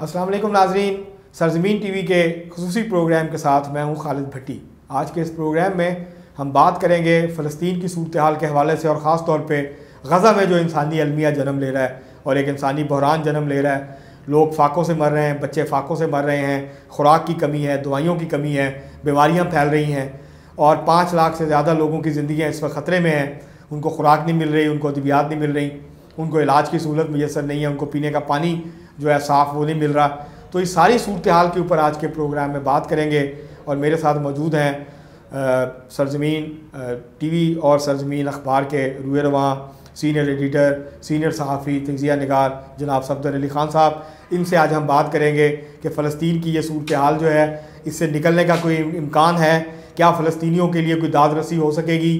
अस्सलाम वालेकुम नाजरीन, सरजमीन टीवी के खुसूसी प्रोग्राम के साथ मैं हूं खालिद भट्टी। आज के इस प्रोग्राम में हम बात करेंगे फ़लस्तीन की सूरत हाल के हवाले से और ख़ास तौर पे गज़ा में जो इंसानी अलमिया जन्म ले रहा है और एक इंसानी बहरान जन्म ले रहा है। लोग फाकों से मर रहे हैं, बच्चे फाकों से मर रहे हैं, खुराक की कमी है, दवाइयों की कमी है, बीमारियाँ फैल रही हैं और 5 लाख से ज़्यादा लोगों की ज़िंदगियाँ इस वक्त ख़तरे में हैं। उनको खुराक नहीं मिल रही, उनको अद्वियात नहीं मिल रही, उनको इलाज की सहूलत मुयसर नहीं है, उनको पीने का पानी जो है साफ़ वो नहीं मिल रहा। तो इस सारी सूरत हाल के ऊपर आज के प्रोग्राम में बात करेंगे और मेरे साथ मौजूद हैं सरजमीन टीवी और सरजमीन अखबार के रूए रवां सीनियर एडिटर, सीनियर सहाफ़ी, तजिया निगार जनाब सफदर अली ख़ान साहब। इनसे आज हम बात करेंगे कि फ़लस्तीन की ये सूरत हाल जो है इससे निकलने का कोई इम्कान है, क्या फ़लस्तीनियों के लिए कोई दाद रसी हो सकेगी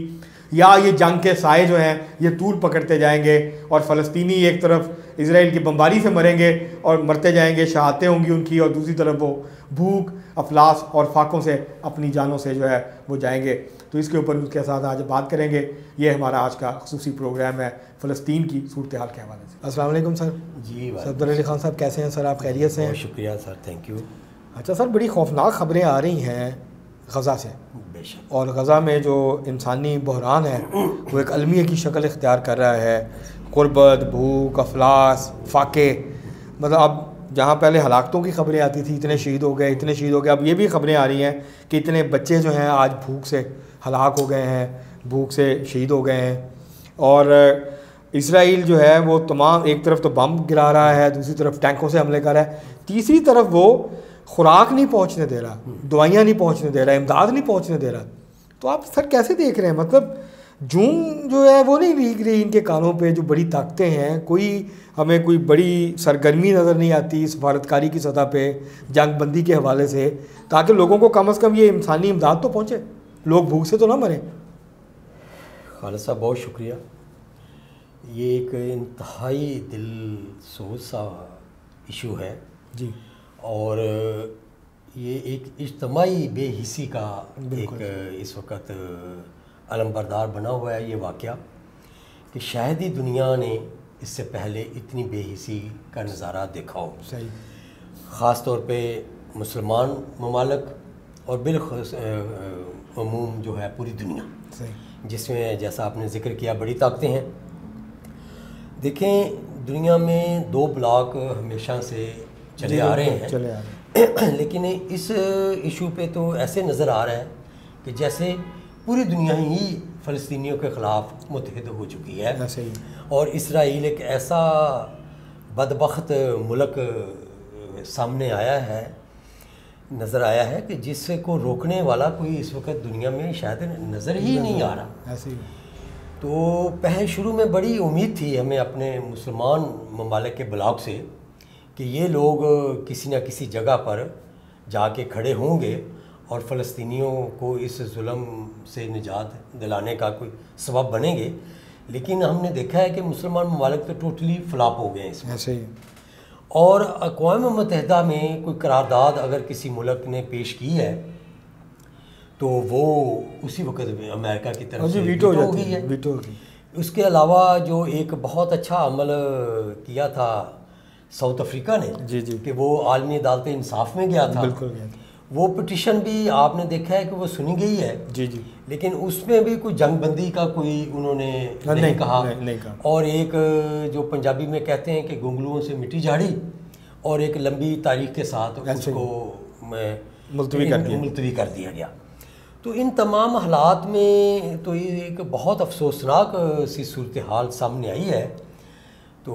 या ये जंग के साए जो हैं ये तूल पकड़ते जाएंगे और फ़लस्तीनी एक तरफ इजराइल की बमबारी से मरेंगे और मरते जाएंगे, शहादतें होंगी उनकी, और दूसरी तरफ वो भूख, अफलास और फाकों से अपनी जानों से जो है वो जाएंगे। तो इसके ऊपर उसके साथ आज बात करेंगे। ये हमारा आज का खुसूसी प्रोग्राम है फ़लस्तीन की सूरत हाल के हवाले से। अस्सलाम वालेकुम सर। जी सफदर अली ख़ान साहब कैसे हैं सर? आप खैरियत से हैं? बहुत शुक्रिया सर, थैंक यू। अच्छा सर, बड़ी खौफनाक ख़बरें आ रही हैं गज़ा से, बेशक, और गज़ा में जो इंसानी बहरान है वो एक अलमिया की शक्ल इख्तियार कर रहा है। गुरबत, भूख, अफलास, फाके, मतलब अब जहाँ पहले हलाकतों की ख़बरें आती थी, इतने शहीद हो गए, इतने शहीद हो गए, अब ये भी ख़बरें आ रही हैं कि इतने बच्चे जो हैं आज भूख से हलाक हो गए हैं, भूख से शहीद हो गए हैं। और इसराइल जो है वो तमाम, एक तरफ तो बम गिरा रहा है, दूसरी तरफ टैंकों से हमले कर रहा है, तीसरी तरफ वो खुराक नहीं पहुँचने दे रहा, दवाइयाँ नहीं पहुँचने दे रहा, इमदाद नहीं पहुँचने दे रहा। तो आप सर कैसे देख रहे हैं? मतलब जून जो है वो नहीं भीग रही इनके कानों पे, जो बड़ी ताकतें हैं, कोई हमें कोई बड़ी सरगर्मी नज़र नहीं आती सफारतकारी की सतह पे जंग बंदी के हवाले से, ताकि लोगों को कम अज़ कम ये इंसानी इमदाद तो पहुँचे, लोग भूख से तो ना मरें। खालिद साहब बहुत शुक्रिया। ये एक इंतहाई दिल सोच सा इशू है जी, और ये एक इज्तमाही बेहिसी का एक इस वक्त अलमबरदार बना हुआ है ये वाक़या कि शायद ही दुनिया ने इससे पहले इतनी बेहिसी का नज़ारा देखा हो। सही। ख़ास तौर पे मुसलमान ममालिक और बिलख़ुसूस अमूम जो है पूरी दुनिया, सही, जिसमें जैसा आपने ज़िक्र किया बड़ी ताकतें हैं। देखें, दुनिया में 2 ब्लॉक हमेशा से चले आ रहे हैं, लेकिन इस इशू पे तो ऐसे नज़र आ रहा है कि जैसे पूरी दुनिया ही फ़लस्तीनियों के ख़िलाफ़ मुत्तहिद हो चुकी है और इसराइल एक ऐसा बदबख्त मुल्क सामने आया है, नज़र आया है कि जिससे को रोकने वाला कोई इस वक्त दुनिया में शायद नज़र ही नहीं आ रहा। ऐसे ही। तो पहले शुरू में बड़ी उम्मीद थी हमें अपने मुसलमान ममालिक के ब्लॉक से कि ये लोग किसी न किसी जगह पर जाके खड़े होंगे और फ़लस्तीनियों को इस जुल्म से निजात दिलाने का कोई सबब बनेंगे। लेकिन हमने देखा है कि मुसलमान ममालिक तो टोटली फ्लॉप हो गए हैं इसमें। ऐसे ही। और अक़वाम मुत्तहिदा में कोई करारदाद अगर किसी मुल्क ने पेश की है तो वो उसी वक्त अमेरिका की तरफ से वीटो हो गई है। वीटो। उसके अलावा जो एक बहुत अच्छा अमल किया था साउथ अफ्रीका ने, जी जी, कि वो आलमी अदालत इंसाफ में गया था, बिल्कुल गया था। वो पिटिशन भी आपने देखा है कि वो सुनी गई है। जी जी। लेकिन उसमें भी कोई जंगबंदी का कोई उन्होंने नहीं कहा। नहीं कहा। और एक जो पंजाबी में कहते हैं कि गुंगलुओं से मिट्टी झाड़ी और एक लंबी तारीख के साथ उसको मुलतवी कर दिया गया। तो इन तमाम हालात में तो ये एक बहुत अफसोसनाक सी सूरत हाल सामने आई है। तो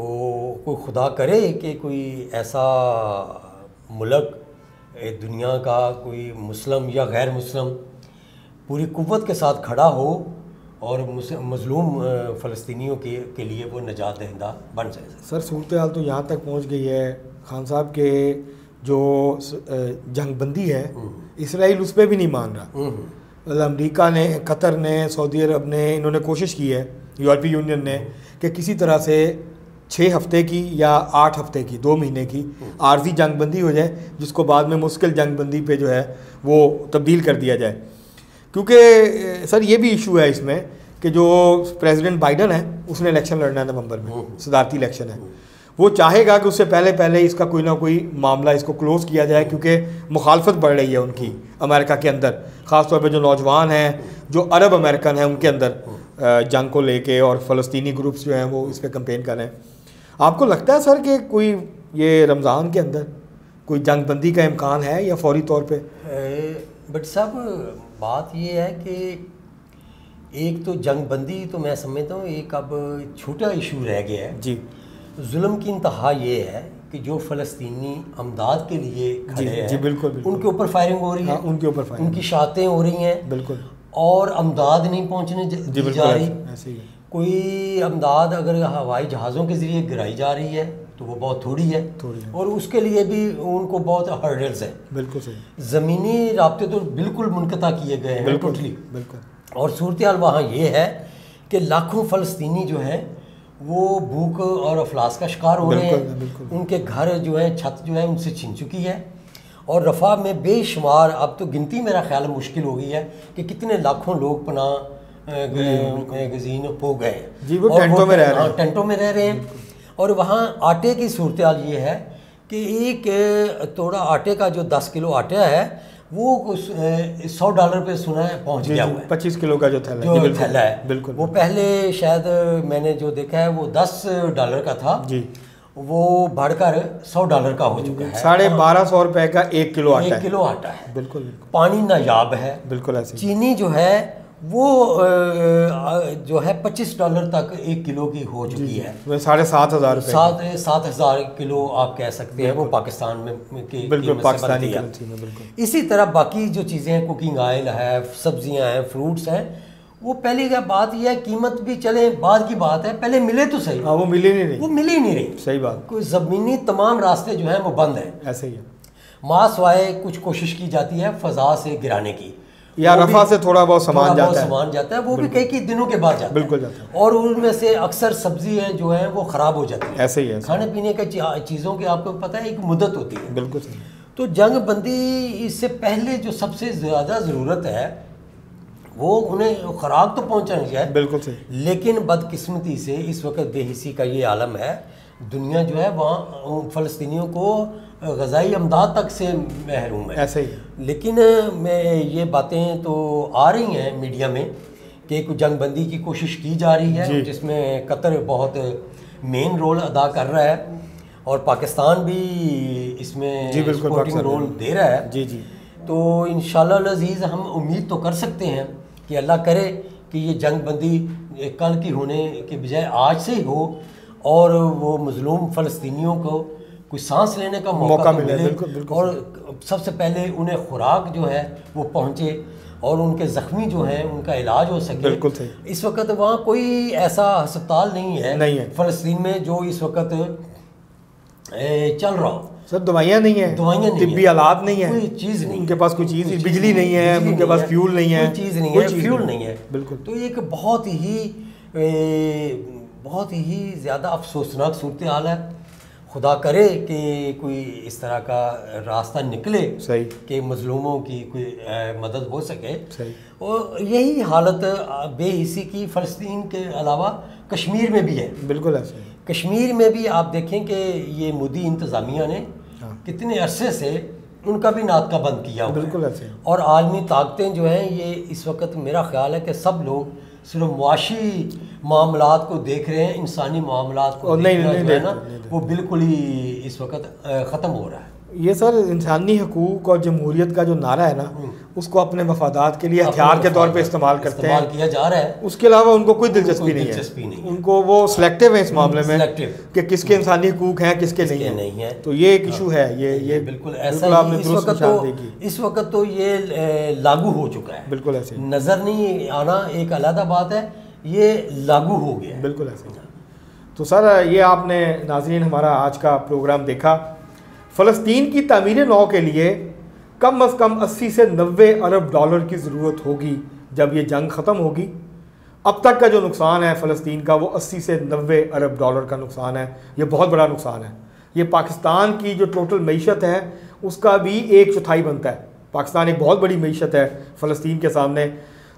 कोई खुदा करे कि कोई ऐसा मुल्क दुनिया का कोई मुस्लिम या गैर मुस्लिम पूरी कुव्वत के साथ खड़ा हो और मज़लूम फ़लस्तीनियों के लिए वो निजात दहिंदा बन जाए। सर सूरत हाल तो यहाँ तक पहुँच गई है खान साहब के जो जंगबंदी है इसराइल उस पर भी नहीं मान रहा। मतलब अमेरिका ने, कतर ने, सऊदी अरब ने, इन्होंने कोशिश की है, यूरोपीय यूनियन ने, कि किसी तरह से 6 हफ्ते की या 8 हफ्ते की, 2 महीने की आर्जी जंगबंदी हो जाए, जिसको बाद में मुश्किल जंगबंदी पे जो है वो तब्दील कर दिया जाए। क्योंकि सर ये भी इशू है इसमें कि जो प्रेसिडेंट बाइडन है उसने इलेक्शन लड़ना है नवंबर में, सदारती इलेक्शन है, वो चाहेगा कि उससे पहले पहले इसका कोई ना कोई मामला इसको क्लोज़ किया जाए, क्योंकि मुखालफत बढ़ रही है उनकी अमेरिका के अंदर, ख़ासतौर पे जो नौजवान हैं, जो अरब अमेरिकन हैं, उनके अंदर जंग को लेके, और फ़लस्तीनी ग्रुप्स जो हैं वो इस पर कैंपेन कर रहे हैं। आपको लगता है सर कि कोई ये रमज़ान के अंदर कोई जंग बंदी का इम्कान है या फौरी तौर पे? बट साहब बात ये है कि एक तो जंग बंदी तो मैं समझता हूँ एक अब छोटा इशू रह गया है जी। जुल्म की इंतहा ये है कि जो फ़लस्तीनी अमदाद के लिए खड़े हैं, जी बिल्कुल, बिल्कुल उनके ऊपर फायरिंग हो रही है, उनके ऊपर फायरिंग, उनकी शातें हो रही हैं बिल्कुल, और अमदाद नहीं पहुँचने दी जा रही। ऐसे ही है। कोई अमदाद अगर हवाई जहाज़ों के ज़रिए गिराई जा रही है तो वो बहुत थोड़ी है, और उसके लिए भी उनको बहुत हर्डल्स हैं। बिल्कुल सही। ज़मीनी राब्ते तो बिल्कुल मुनक़ता किए गए हैं टोटली। बिल्कुल। और सूरत हाल वहाँ ये है कि लाखों फ़लस्तीनी जो हैं वो भूख और अफलास का शिकार हो रहे हैं। उनके घर जो है, छत जो है उनसे छिन चुकी है, और रफ़ा में बेशुमार, अब तो गिनती मेरा ख्याल मुश्किल हो गई है कि कितने लाखों लोग पनाह गज़ीन हो गए हैं जी। वो टेंटों में रह रहे हैं, टेंटों में रह रहे हैं। और वहाँ आटे की सूरत हाल ये है कि एक तोड़ा आटे का जो 10 किलो आटा है वो $100 पे सुना है पहुँच गया हुआ है। 25 किलो का जो थैला है बिल्कुल, वो पहले शायद मैंने जो देखा है वो $10 का था जी, वो बढ़कर $100 का हो चुका है। ₹1250 का 1 किलो आटा, 1 किलो आटा है। बिल्कुल। पानी नायाब है, बिल्कुल ऐसे। चीनी जो है वो जो है $25 तक 1 किलो की हो चुकी है। 7,500 7,000 किलो आप कह सकते हैं वो पाकिस्तान में की बिल्कुल पाकिस्तानी करेंसी में। बिल्कुल इसी तरह बाकी जो चीज़ें हैं, कुकिंग ऑयल है, सब्जियां हैं, फ्रूट्स हैं, वो पहली का बात यह है कीमत भी चले बाद की बात है, पहले मिले तो सही। हाँ, वो मिल ही नहीं रही, वो मिल ही नहीं रही। सही बात। कोई ज़मीनी तमाम रास्ते जो हैं वो बंद हैं। ऐसे ही है। मासवाए कुछ कोशिश की जाती है फ़ज़ा से गिराने की, या रफा से थोड़ा बहुत सामान जाता है, वो भी कई दिनों के बाद जाता है। बिल्कुल जाता है। और उनमें से अक्सर सब्जी है जो है वो ख़राब हो जाती है। ऐसे ही है। खाने पीने का चीज़ों की आपको पता है एक मुद्दत होती है। बिल्कुल सही। तो जंग बंदी इससे पहले जो सबसे ज़्यादा ज़रूरत है वो उन्हें खुराक तो पहुँचानी चाहिए। बिल्कुल सही। लेकिन बदकिस्मती से इस वक्त बेहिसी का ये आलम है, दुनिया जो है वहाँ फ़लस्तीनियों को ग़ज़ाई अमदाद तक से महरूम है। ऐसे ही। लेकिन मैं ये बातें तो आ रही हैं मीडिया में कि एक जंग बंदी की कोशिश की जा रही है, जिसमें कतर बहुत मेन रोल अदा कर रहा है और पाकिस्तान भी इसमें सपोर्टिंग रोल दे रहा है। जी जी। तो इंशाअल्लाह अज़ीज़ हम उम्मीद तो कर सकते हैं कि अल्लाह करे कि ये जंग बंदी कल की होने के बजाय आज से ही हो और वो मज़लूम फ़लस्तीनियों को कोई सांस लेने का मौका मिले। बिल्कुल। और सबसे पहले उन्हें खुराक जो है वो पहुँचे और उनके ज़ख्मी जो हैं उनका इलाज हो सके। बिल्कुल सही। इस वक्त वहाँ कोई ऐसा अस्पताल नहीं है फ़लस्तीन में जो इस वक्त चल रहा हो। सर दवाइयाँ नहीं है, तिब्बी आलात नहीं है, कोई चीज़ नहीं, उनके पास कोई चीज़, बिजली नहीं है, उनके पास फ्यूल नहीं है, कोई चीज़ नहीं है, फ्यूल नहीं है। बिल्कुल। तो एक बहुत ही ज़्यादा अफसोसनाक सूरत हाल है। खुदा करे कि कोई इस तरह का रास्ता निकले सही कि मज़लूमों की कोई मदद हो सके। सही। और यही हालत बेहिसी की फ़लस्तीन के अलावा कश्मीर में भी है। बिल्कुल ऐसे। कश्मीर में भी आप देखें कि ये मोदी इंतज़ामिया ने कितने अरसे से उनका भी नातका बंद किया हुआ है। बिल्कुल ऐसे। और आलमी ताकतें जो हैं ये इस वक्त मेरा ख्याल है कि सब लोग सिर्फ मुआशी मामलात को देख रहे हैं, इंसानी मामलात को देखना वो बिल्कुल ही इस वक्त ख़त्म हो रहा है। ये सर इंसानी हकूक़ और जमहूरियत का जो नारा है ना, उसको अपने मफादात के लिए हथियार के तौर पे इस्तेमाल करते हैं, किया जा रहा है। उसके अलावा उनको कोई दिलचस्पी नहीं है। उनको वो सिलेक्टिव है इस मामले में कि किसके इंसानी हकूक़ हैं किसके नहीं है। तो ये एक इशू है। ये बिल्कुल ऐसा आपने इस वक्त तो ये लागू हो चुका है। बिल्कुल ऐसे। नज़र नहीं आना एक अलग बात है, ये लागू हो गया। बिल्कुल ऐसे। तो सर ये आपने नाज़रीन हमारा आज का प्रोग्राम देखा। फ़लस्तीन की तामीर नौ के लिए कम अज़ कम 80 से 90 अरब डॉलर की ज़रूरत होगी जब ये जंग ख़त्म होगी। अब तक का जो नुकसान है फ़लस्तीन का वो 80 से 90 अरब डॉलर का नुकसान है। ये बहुत बड़ा नुकसान है। ये पाकिस्तान की जो टोटल मईशत है उसका भी 1/4 बनता है। पाकिस्तान एक बहुत बड़ी मईशत है फ़लस्तीन के सामने।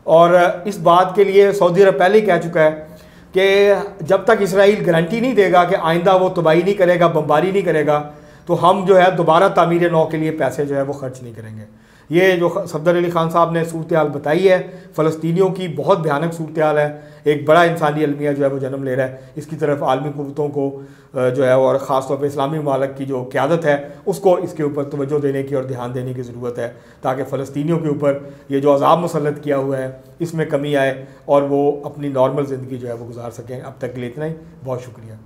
और इस बात के लिए सऊदी अरब पहले ही कह चुका है कि जब तक इसराइल गारंटी नहीं देगा कि आइंदा वो तबाही नहीं करेगा, बमबारी नहीं करेगा, तो हम जो है दोबारा तामीर नौ के लिए पैसे जो है वो खर्च नहीं करेंगे। ये जो सफदर अली खान साहब ने सूरत हाल बताई है फ़लस्तीनियों की, बहुत भयानक सूरत हाल है। एक बड़ा इंसानी अलमिया जो है वो जन्म ले रहा है। इसकी तरफ आलमी कुव्वतों को जो है और ख़ास तौर पे इस्लामी ममालिक की जो क़यादत है उसको इसके ऊपर तवज्जो देने की और ध्यान देने की ज़रूरत है, ताकि फ़लस्तीनियों के ऊपर ये जो अज़ाब मुसल्लत किया हुआ है इसमें कमी आए और वो अपनी नॉर्मल ज़िंदगी जो है वो गुजार सकें। अब तक के लिए इतना ही, बहुत शुक्रिया।